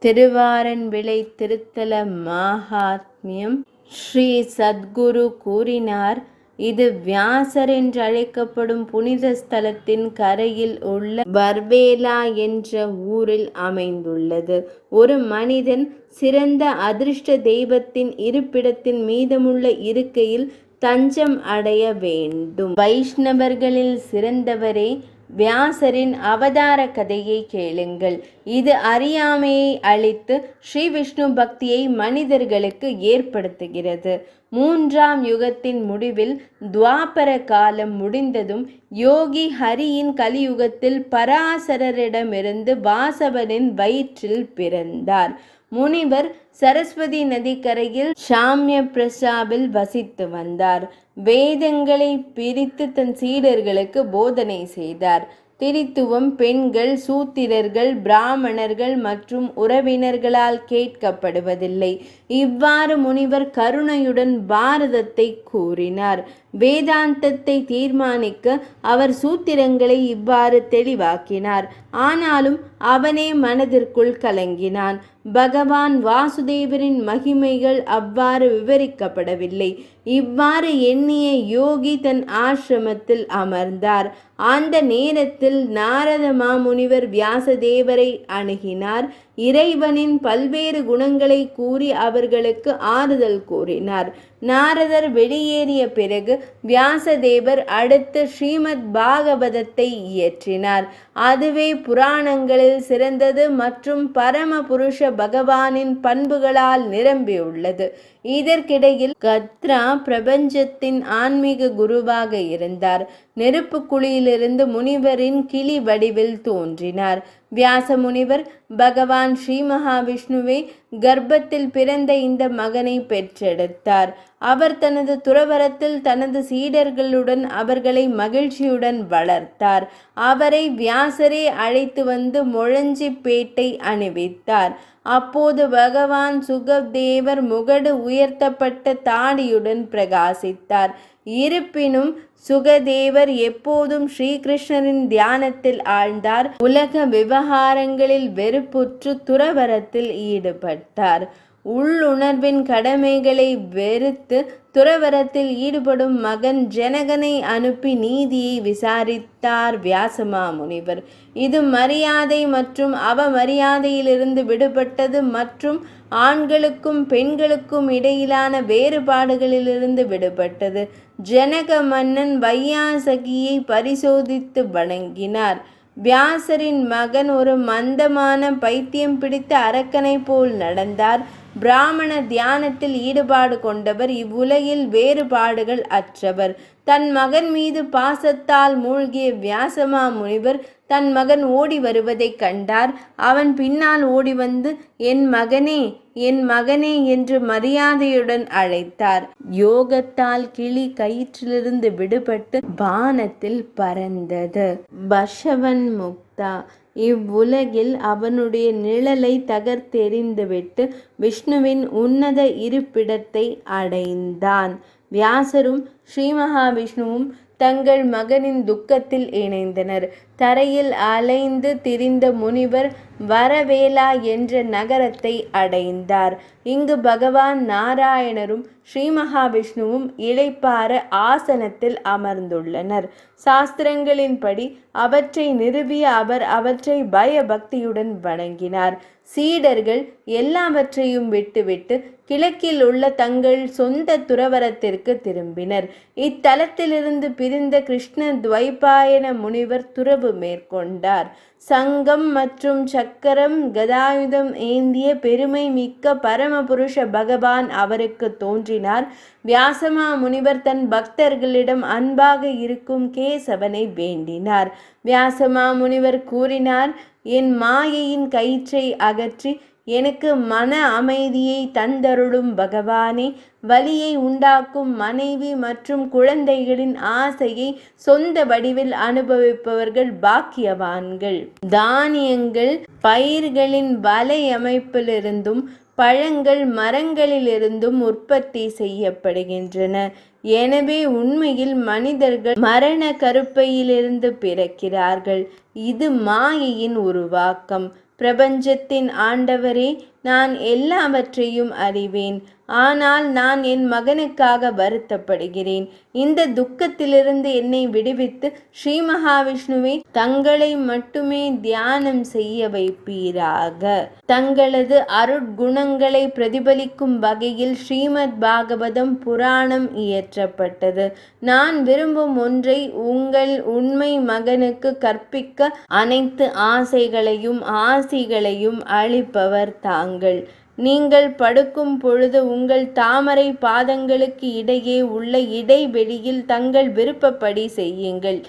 திருவாரன்விளை திருத்தல மாஹாத்மியம் ஸ்ரீ சத்குரு கூறினார். இது வியாசர் என்றழைக்கப்படும் புனித ஸ்தலத்தின் கரையில் உள்ள பர்பேலா என்ற ஊரில் அமைந்துள்ளது. ஒரு மனிதன் சிறந்த அதிர்ஷ்ட தெய்வத்தின் இருப்பிடத்தின் மீதமுள்ள இருக்கையில் தஞ்சம் அடைய வேண்டும். வைஷ்ணவர்களில் சிறந்தவரே, வியாசரின் அவதார கதையை கேளுங்கள். இது அறியாமையை அழித்து ஸ்ரீ விஷ்ணு பக்தியை மனிதர்களுக்கு ஏற்படுத்துகிறது. 3ஆம் யுகத்தின் முடிவில் துவாபர காலம் முடிந்ததும் யோகி ஹரியின் கலியுகத்தில் பராசரரிடமிருந்து வாசவனின் வயிற்றில் பிறந்தார். முனிவர் சரஸ்வதி நதிக்கரையில் சாமிய பிரசாவில் வசித்து வந்தார். வேதங்களை பிரித்து தன் சீடர்களுக்கு போதனை செய்தார். திரித்துவம் பெண்கள், சூத்திரர்கள், பிராமணர்கள் மற்றும் உறவினர்களால் கேட்கப்படுவதில்லை. இவ்வாறு முனிவர் கருணையுடன் பாரதத்தை கூறினார். வேதாந்தத்தை தீர்மானிக்க அவர் சூத்திரங்களை இவ்வாறு தெளிவாக்கினார். ஆனாலும் அவனே மனதிற்குள் கலங்கினான். பகவான் வாசுதேவரின் மகிமைகள் அவ்வாறு விவரிக்கப்படவில்லை. இவ்வாறு எண்ணிய யோகி தன் ஆசிரமத்தில் அமர்ந்தார். அந்த நேரத்தில் நாரத மாமுனிவர் வியாசதேவரை அணுகினார். இறைவனின் பல்வேறு குணங்களை கூறி அவர்களுக்கு ஆறுதல் கூறினார். நாரதர் வெளியேறிய பிறகு வியாசதேவர் அடுத்து ஸ்ரீமத் பாகவதத்தை இயற்றினார். அதுவே புராணங்களில் சிறந்தது மற்றும் பரம புருஷ பகவானின் பண்புகளால் நிரம்பியுள்ளது. இதற்கிடையில் கத்ரா பிரபஞ்சத்தின் ஆன்மீக குருவாக இருந்தார். நெருப்பு குழியிலிருந்து முனிவரின் கிளி வடிவில் தோன்றினார். வியாச முனிவர் பகவான் ஸ்ரீ மகாவிஷ்ணுவே கர்ப்பத்தில் பிறந்த இந்த மகனை பெற்றெடுத்தார். அவர் தனது துறவரத்தில் தனது சீடர்களுடன் அவர்களை மகிழ்ச்சியுடன் வளர்த்தார். அவரை வியாசரே அழைத்து வந்து மொழஞ்சி பேட்டை அணிவித்தார். அப்போது பகவான் சுகதேவர் முகடு உயர்த்தப்பட்ட தாடியுடன் பிரகாசித்தார். இருப்பினும் சுகதேவர் எப்போதும் ஸ்ரீகிருஷ்ணரின் தியானத்தில் ஆழ்ந்தார். உலக விவகாரங்களில் வெறுப்புற்று துறவரத்தில் ஈடுபட்டார். உள்ளுணர்வின் கடமைகளை வெறுத்து துறவரத்தில் ஈடுபடும் மகன் ஜனகனை அனுப்பி நீதியை விசாரித்தார் வியாசமா முனிவர். இது மரியாதை மற்றும் அவமரியாதையிலிருந்து விடுபட்டது மற்றும் ஆண்களுக்கும் பெண்களுக்கும் இடையிலான வேறுபாடுகளிலிருந்து விடுபட்டது. ஜனக மன்னன் வையாசகியை பரிசோதித்து வணங்கினார். வியாசரின் மகன் ஒரு மந்தமான பைத்தியம் பிடித்த அரக்கனை போல் நடந்தார். பிராமண தியானத்தில் ஈடுபாடு கொண்டவர், இவ்வுலகில் வேறுபாடுகள் அற்றவர். தன் மகன் மீது பாசத்தால் மூழ்கிய வியாசமா முனிவர் தன் மகன் ஓடி வருவதைக் கண்டார். அவன் பின்னால் ஓடி வந்து என் மகனே, என் மகனே என்று மரியாதையுடன் அழைத்தார். யோகத்தால் கிளி கயிற்றிலிருந்து விடுபட்டு வானத்தில் பறந்தது. பஷவன் முக்தா இவ்வுலகில் அவனுடைய நிழலை தகர்த்தெறிந்துவிட்டு விஷ்ணுவின் உன்னத இருப்பிடத்தை அடைந்தான். வியாசரும் ஸ்ரீ மகாவிஷ்ணுவும் தங்கள் மகனின் துக்கத்தில் இணைந்தனர். தரையில் அலைந்து திரிந்த முனிவர் வரவேலா என்ற நகரத்தை அடைந்தார். இங்கு பகவான் நாராயணரும் ஸ்ரீ மகாவிஷ்ணுவும் இளைப்பாற ஆசனத்தில் அமர்ந்துள்ளனர். சாஸ்திரங்களின்படி அவற்றை நிறுவிய அவர் அவற்றை பயபக்தியுடன் வணங்கினார். சீடர்கள் எல்லாவற்றையும் விட்டுவிட்டு கிழக்கில் உள்ள தங்கள் சொந்த துறவரத்திற்கு திரும்பினர். இத்தலத்திலிருந்து பிரிந்த கிருஷ்ண துவைபாயன முனிவர் துறவு மேற்கொண்டார். சங்கம் மற்றும் சக்கரம் கதாயுதம் ஏந்திய பெருமை மிக்க பரமபுருஷ பகவான் அவருக்கு தோன்றினார். வியாசமா முனிவர் தன் பக்தர்களிடம் அன்பாக இருக்கும் கேசவனை வேண்டினார். வியாசமா முனிவர் கூறினார், என் மாயையின் கயிற்றை அகற்றி எனக்கு மன அமைதியை தந்தருளும் பகவானே, வலியை உண்டாக்கும் மனைவி மற்றும் குழந்தைகளின் ஆசையை சொந்த வடிவில் அனுபவிப்பவர்கள் பாக்கியவான்கள். தானியங்கள் பயிர்களின் வலையமைப்பிலிருந்தும் பழங்கள் மரங்களிலிருந்தும் உற்பத்தி செய்யப்படுகின்றன. எனவே உண்மையில் மனிதர்கள் மரண கருப்பையிலிருந்து பிறக்கிறார்கள். இது மாயையின் உருவாக்கம். பிரபஞ்சத்தின் ஆண்டவரே, நான் எல்லாவற்றையும் அறிவேன். ஆனால் நான் என் மகனுக்காக வருத்தப்படுகிறேன். இந்த துக்கத்திலிருந்து என்னை விடுவித்து ஸ்ரீ மகாவிஷ்ணுவே தங்களை மட்டுமே தியானம் செய்ய வைப்பீராக. தங்களது அருட்குணங்களை பிரதிபலிக்கும் வகையில் ஸ்ரீமத் பாகவதம் புராணம் இயற்றப்பட்டது. நான் விரும்பும் ஒன்றை உங்கள் உண்மை மகனுக்கு கற்பிக்க அனைத்து ஆசைகளையும் ஆசிகளையும் அளிப்பவர் தாங்கள். நீங்கள் படுக்கும் பொழுது உங்கள் தாமரை பாதங்களுக்கு இடையே உள்ள இடைவெளியில் தங்கள் விருப்பப்படி செய்யுங்கள்.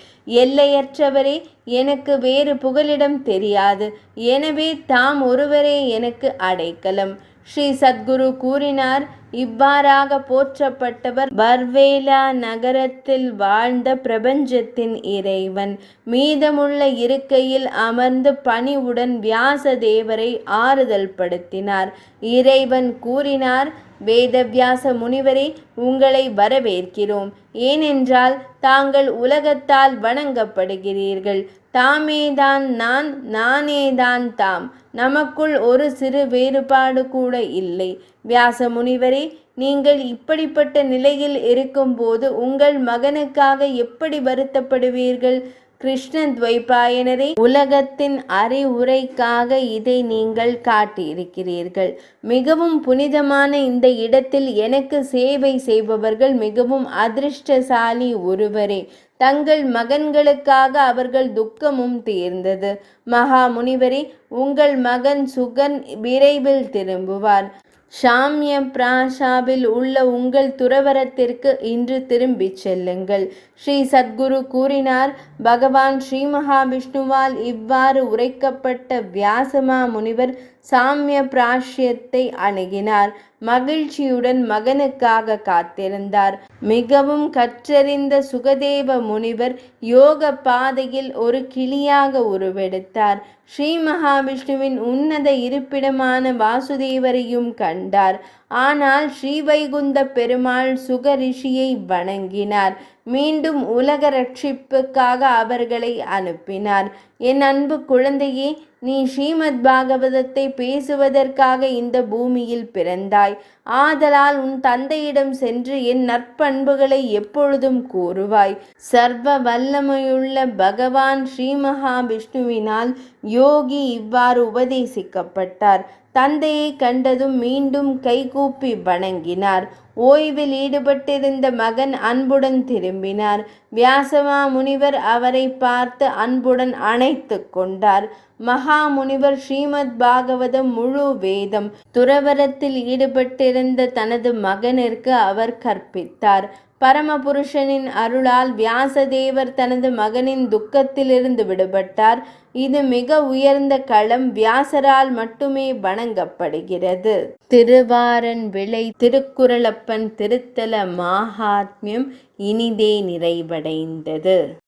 எல்லையற்றவரே, எனக்கு வேறு புகலிடம் தெரியாது. எனவே தாம் ஒருவரே எனக்கு அடைக்கலம். ஸ்ரீ சத்குரு கூறினார், இவ்வாறாக போற்றப்பட்டவர் பர்வேலா நகரத்தில் வாழ்ந்த பிரபஞ்சத்தின் இறைவன். மீதமுள்ள இருக்கையில் அமர்ந்து பணிவுடன் வியாசதேவரை ஆறுதல் படுத்தினார். இறைவன் கூறினார், வேதவியாச முனிவரே, உங்களை வரவேற்கிறோம். ஏனென்றால் தாங்கள் உலகத்தால் வணங்கப்படுகிறீர்கள். தாமேதான் நான், நானேதான் தாம். நமக்குள் ஒரு சிறு வேறுபாடு கூட இல்லை. வியாச முனிவரே, நீங்கள் இப்படிப்பட்ட நிலையில் இருக்கும்போது உங்கள் மகனுக்காக எப்படி வருத்தப்படுவீர்கள்? கிருஷ்ண துவைபாயனரே, உலகத்தின் அறிவுரைக்காக இதை நீங்கள் காட்டியிருக்கிறீர்கள். மிகவும் புனிதமான இந்த இடத்தில் எனக்கு சேவை செய்பவர்கள் மிகவும் அதிர்ஷ்டசாலி ஒருவரே. தங்கள் மகன்களுக்காக அவர்கள் துக்கமும் தீர்ந்தது. மகா முனிவரே, உங்கள் மகன் சுகன் விரைவில் திரும்புவார். ஷாம்ய பிராஷாவில் உள்ள உங்கள் துறவரத்திற்கு இன்று திரும்பிச் செல்லுங்கள். ஸ்ரீ சத்குரு கூறினார். பகவான் ஸ்ரீ மகாவிஷ்ணுவால் இவ்வாறு உரைக்கப்பட்ட வியாசமா முனிவர் சாமிய பிராஷ்யத்தை அணுகினார். மகிழ்ச்சியுடன் மகனுக்காக காத்திருந்தார். மிகவும் கற்றறிந்த சுகதேவ முனிவர் யோக பாதையில் ஒரு கிளியாக உருவெடுத்தார். ஸ்ரீ மகாவிஷ்ணுவின் உன்னத இருப்பிடமான வாசுதேவரையும் கண்டார். ஆனால் ஸ்ரீவைகுந்த பெருமாள் சுக ரிஷியை வணங்கினார். மீண்டும் உலக ரட்சிப்புக்காக அவர்களை அனுப்பினார். என் அன்பு குழந்தையே, நீ ஸ்ரீமத் பாகவதத்தை பேசுவதற்காக இந்த பூமியில் பிறந்தாய். ஆதலால் உன் தந்தையிடம் சென்று என் நற்பண்புகளை எப்பொழுதும் கூறுவாய். சர்வ வல்லமையுள்ள பகவான் ஸ்ரீ மகாவிஷ்ணுவினால் யோகி இவ்வாறு உபதேசிக்கப்பட்டார். தந்தையை கண்டதும் மீண்டும் கைகூப்பி வணங்கினார். ஓய்வில் ஈடுபட்டிருந்த மகன் அன்புடன் திரும்பினார். வியாசமா முனிவர் அவரை பார்த்து அன்புடன் அணைத்து கொண்டார். மகா முனிவர் ஸ்ரீமத் பாகவதம் முழு வேதம் துறவரத்தில் ஈடுபட்டிருந்த தனது மகனிற்கு அவர் கற்பித்தார். பரமபுருஷனின் அருளால் வியாசதேவர் தனது மகனின் துக்கத்திலிருந்து விடுபட்டார். இது மிக உயர்ந்த களம். வியாசரால் மட்டுமே வணங்கப்படுகிறது. திருவாரன் விளை திருக்குறளப்பன் திருத்தல மாகாத்மியம் இனிதே நிறைவடைந்தது.